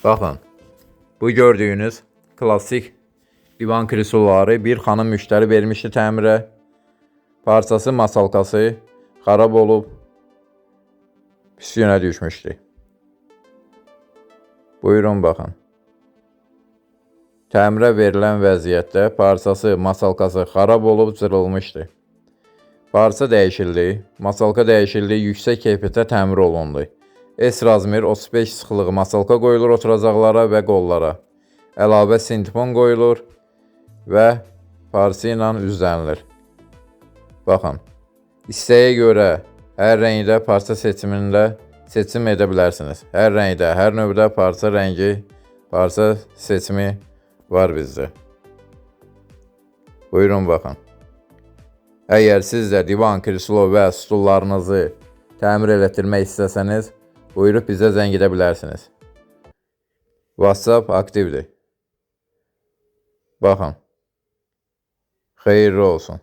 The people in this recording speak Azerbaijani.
Baxın, bu gördüyünüz klasik divan kresoları bir xanım müştəri vermişdi təmirə. Parçası, masalkası xarab olub, pis günə düşmüşdü. Buyurun baxın. Təmirə verilən vəziyyətdə parçası, masalkası xarab olub, cırılmışdı. Parça dəyişildi, masalka dəyişildi, yüksək keyfiyyətdə təmir olundu. S razmer 35 sıxlığı masalka qoyulur oturacaqlara və qollara. Əlavə sintipon qoyulur və parça ilə üzlənilir. Baxın, istəyə görə hər rəngdə parça seçimində seçim edə bilərsiniz. Hər rəngdə, hər növdə parça rəngi, parça seçimi var bizdə. Buyurun baxın. Əgər siz də divan, kreslo və stullarınızı təmir elətdirmək istəsəniz, buyurub bizə zəng edə bilərsiniz. WhatsApp aktivdir. Baxın. Xeyirli olsun.